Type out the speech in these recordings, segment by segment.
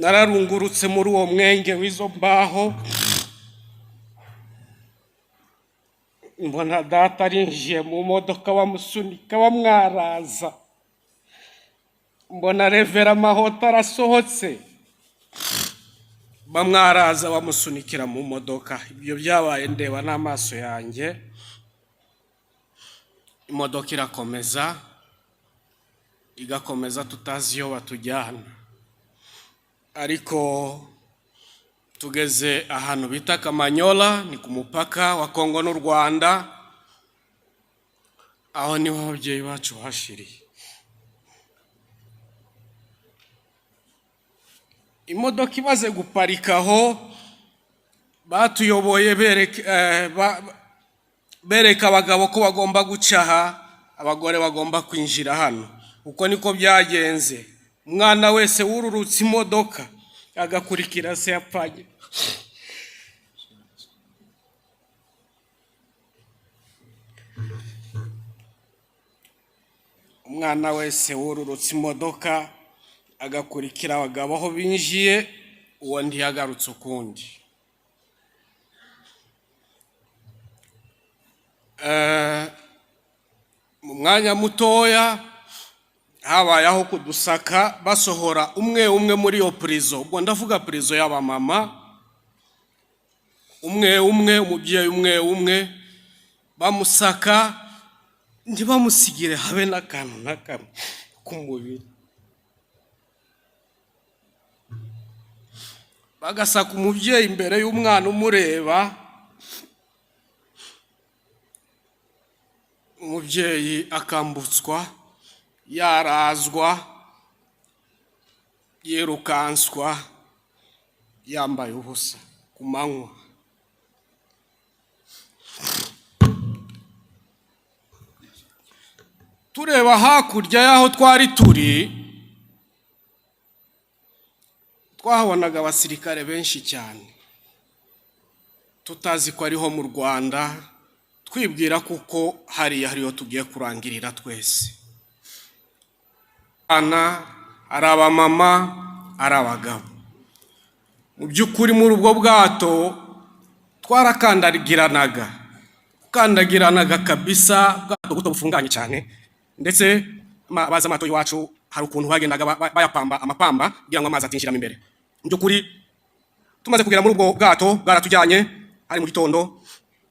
nararungurutse muri uwo mwenge w'izo mbaho, mbona data arinjiye mu modoka bamusunika bamwaraza, mbona Revera Mahota arasohotse bamwaraza bamusunikira mu modoka. Ibyo byabaye ndeba n'amaso yanjye. Imodoka irakomeza igakomeza, tutazi iyo batujyana, ariko tugeze ahantu bita Kamanyola, ni ku mupaka wa Kongo n'u Rwanda. Aho niho ababyeyi bacu bashiriye. Imodoka imaze guparikaho, batuyoboye bereka abagabo ko bagomba gucaha, abagore bagomba kwinjira hano. Uko niko byagenze. Umwana wese wururutse imodoka agakurikira se yapfanye. Umwana wese wururutse imodoka agakurikira abagabo aho binjiye, uwo ntiyagarutse ukundi. Mu mwanya mutoya habayeho kudusaka, basohora umwe umwe muri iyo prison. Ubwo ndavuga prison y'abamama, umwe umwe, umubyeyi umwe umwe, bamusaka ntibamusigire habe n'akantu na kamwe k'umubiri. Bagasaka umubyeyi imbere y'umwana umureba, umubyeyi akambutswa, yarazwa, yirukanswa, yambaye ubusa ku manywa. Tureba hakurya y'aho twari turi, twahabonaga abasirikare benshi cyane, tutazi ko ariho mu Rwanda, twibwira kuko hariyo tugiye kurangirira twese. Ari abamama, ari abagabo. Mu by'ukuri muri ubwo bwato twarakandagiranaga kabisa, ubwato buto bufunganye cyane, ndetse baza amato iwacu hari ukuntu bagendaga bayapamba amapamba kugira ngo amazi atinjiramo imbere. Mu by'ukuri tumaze kugera muri ubwo bwato, bwaratujyanye hari mu gitondo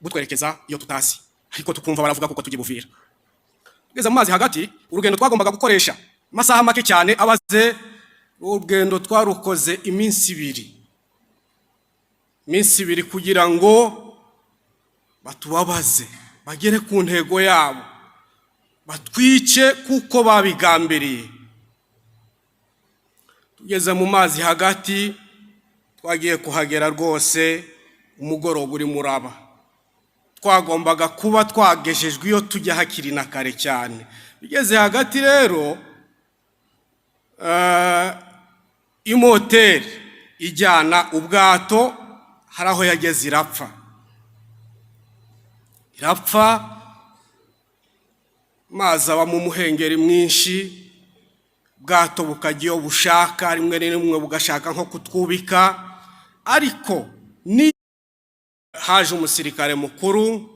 butwerekeza iyo tutazi, ariko tukumva baravuga kuko tugiye Buvira. Tugeze mu mazi hagati, urugendo twagombaga gukoresha amasaha make cyane abaze. Urugendo twarukoze iminsi ibiri kugira ngo batubabaze, bagere ku ntego yabo, batwice kuko babigambiriye. Tugeze mu mazi hagati, twagiye kuhagera rwose umugoroba uri muraba. Twagombaga kuba twagejejwe iyo tujya hakiri na kare cyane. Bigeze hagati rero, imoteri ijyana ubwato hari aho yageze irapfa, mazi aba mu muhengeri mwinshi, bwato bukajya iyo bushaka, rimwe rimwe bugashaka nko kutwubika, ariko ni haje umusirikare mukuru,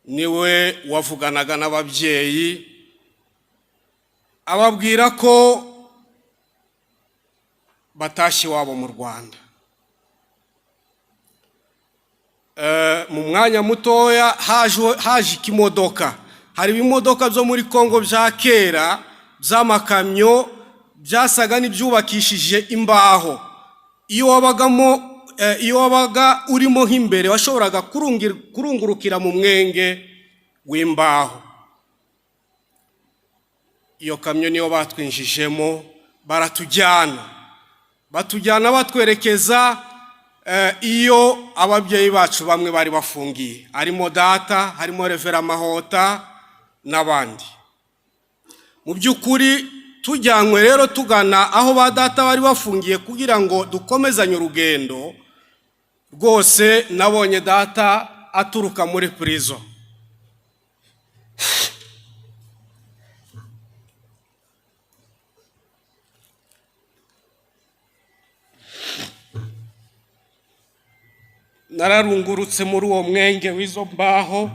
niwe wavuganaga n'ababyeyi, ababwira ko batashye iwabo mu Rwanda. Mu mwanya mutoya haje ikimodoka. Hari ibimodoka byo muri Kongo bya kera by'amakamyo, byasaga n'ibyubakishije imbaho. Iyo wabaga urimo nk'imbere, washoboraga kurungurukira mu mwenge w'imbaho. Iyo kamyo niyo batwinjijemo, batujyana batwerekeza iyo ababyeyi bacu bamwe bari bafungiye, harimo data, harimo Revera Mahota n'abandi. Mu by'ukuri tujyanywe rero tugana aho ba data bari bafungiye kugira ngo dukomezanye urugendo. Rwose nabonye data aturuka muri prison. nararungurutse muri uwo mwenge w'izo mbaho,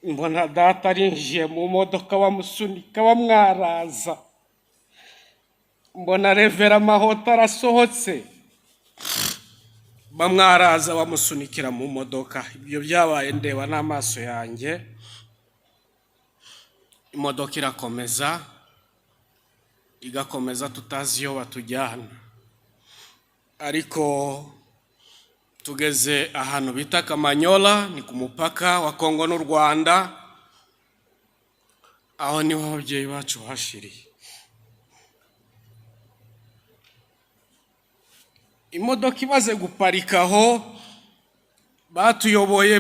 mbona data arinjiye mu modoka bamusunika bamwaraza, mbona Revera Mahota arasohotse bamwaraza bamusunikira mu modoka. Ibyo byabaye ndeba n'amaso yanjye. Imodoka irakomeza igakomeza, tutazi iyo batujyana, ariko tugeze ahantu bita Kamanyola, ni ku mupaka wa Kongo n'u Rwanda. Aho niho ababyeyi bacu bashiriye. Imodoka imaze guparikaho, batuyoboye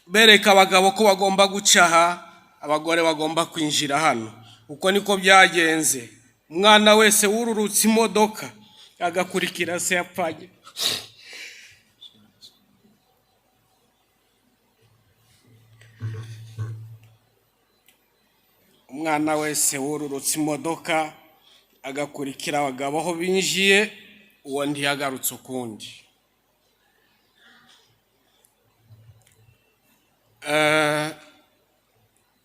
bereka abagabo ko bagomba gucaha, abagore bagomba kwinjira hano. Uko niko byagenze. Umwana wese wururutse imodoka agakurikira se yapfanye. Umwana wese wururutse imodoka agakurikira abagabo aho binjiye, uwo ntiyagarutse ukundi.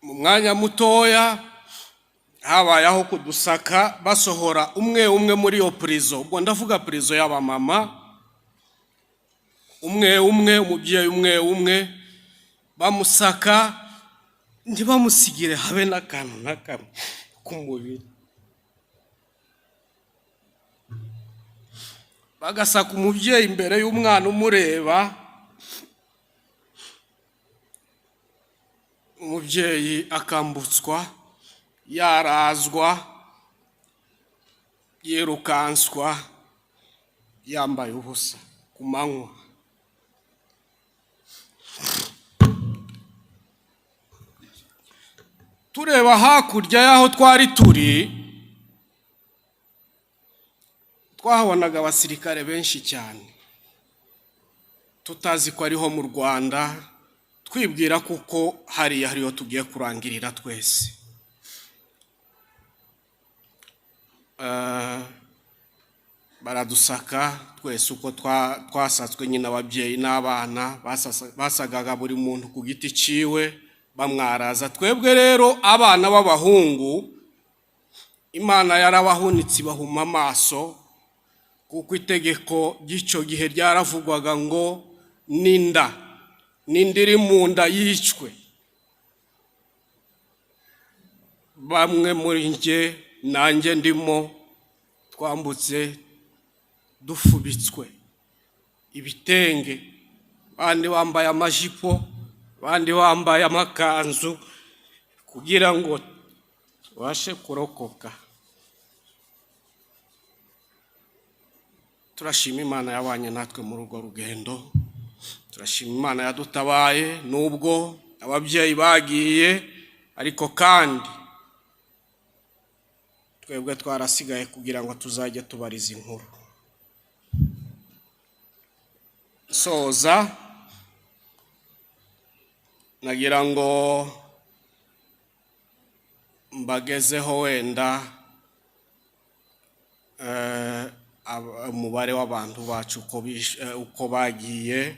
Mu mwanya mutoya habayeho kudusaka, basohora umwe umwe muri iyo prison. Ubwo ndavuga prison y'abamama, umwe umwe, umubyeyi umwe umwe, bamusaka ntibamusigire habe n'akantu n'akamwe k'umubiri. Bagasaka umubyeyi imbere y'umwana umureba, umubyeyi akambutswa, yarazwa, yirukanswa, yambaye ubusa ku manywa. Tureba hakurya y'aho twari turi, twahabonaga abasirikare benshi cyane, tutazi ko ariho mu Rwanda, twibwira kuko hariyo tugiye kurangirira twese. Baradusaka twese uko twasatswe, nyine ababyeyi n'abana basagaga buri muntu ku giti ciwe bamwaraza. Twebwe rero abana b'abahungu, Imana yarabahunitse bahuma amaso, kuko itegeko ry'icyo gihe ryaravugwaga ngo ninda iri mu nda yicwe. Bamwe muri nge nanjye ndimo twambutse dufubitswe ibitenge, bandi bambaye amajipo, bandi bambaye amakanzu, kugira ngo tubashe kurokoka. Turashima Imana yabanye natwe muri urwo rugendo, turashima Imana yadutabaye nubwo ababyeyi bagiye, ariko kandi twebwe twarasigaye kugira ngo tuzajye tubariza inkuru. Soza, nagira ngo mbagezeho wenda umubare w'abantu bacu uko bagiye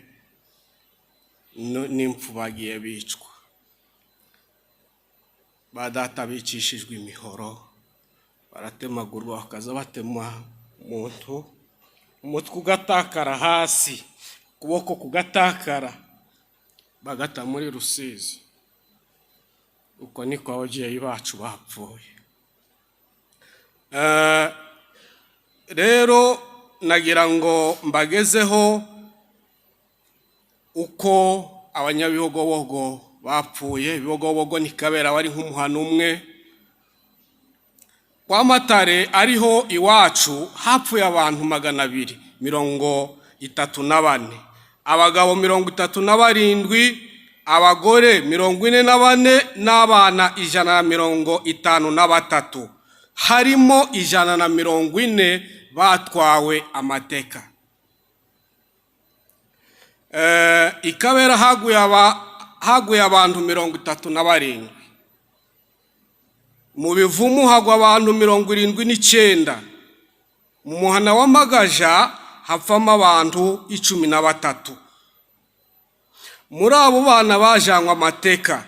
n'impfu bagiye bicwa. Ba data bicishijwe imihoro, baratemagurwa, bakaza batema umuntu, umutwe ugatakara hasi, ukuboko kugatakara, bagata muri Rusizi. Uko niko ababyeyi bacu bapfuye. Rero nagira ngo mbagezeho uko abanyabihogobogo bapfuye. Ibihogobogo ni Kabera wari nk'umuhano umwe. Kwa Matare ariho iwacu hapfuye abantu 234, abagabo 37, abagore 44 n'abana 153. Harimo 140 batwawe amateka. Ikabera haguye abantu 37, mu Bivumu hagwa abantu 79, mu muhana w'amagaja hapfamo abantu 13. muri abo bana bajanywe amateka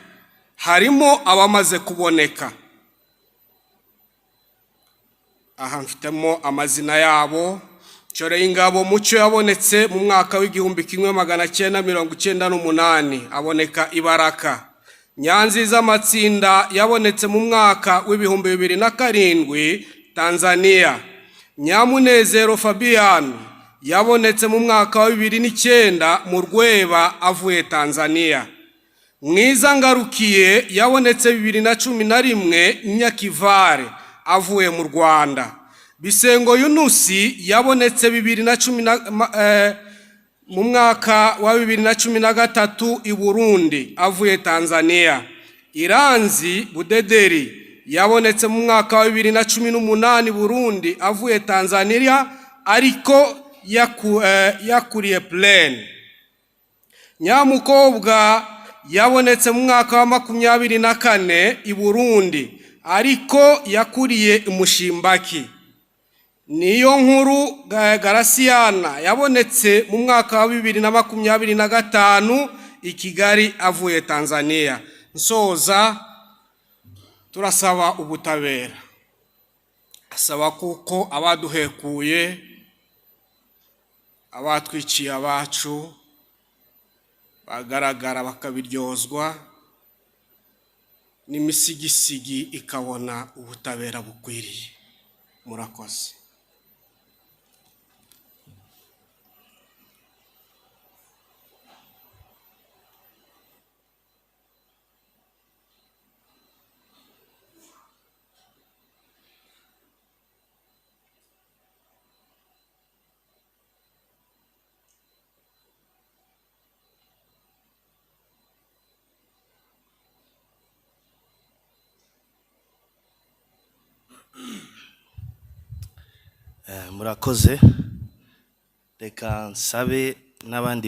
harimo abamaze kuboneka. aha mfitemo amazina yabo: Cyoreyingabo Mucyo yabonetse mu mwaka w'1998 aboneka Ibaraka. Nyanziza Matsinda yabonetse mu mwaka w'2007 Tanzania. Nyamunezero Fabian yabonetse mu mwaka wa 2009 mu Rweba avuye Tanzania. Mwiza Ngarukiye yabonetse 2011 Nyakivare avuye mu Rwanda. Bisengo Yunusi yabonetse mu mwaka wa 2013 i Burundi avuye Tanzania. Iranzi Budederi yabonetse mu mwaka wa 2018 Burundi avuye Tanzania ariko yakuriye Plaine. Nyamukobwa yabonetse mu mwaka wa 2024 i Burundi ariko yakuriye Mushimbaki. Niyo nkuru Garasiana yabonetse mu mwaka wa 2025 i Kigali avuye Tanzania. Nsoza turasaba ubutabera, asaba kuko abaduhekuye, abatwiciye abacu bagaragara bakabiryozwa, n'imisigisigi ikabona ubutabera bukwiriye. Murakoze. Murakoze. Reka nsabe n'abandi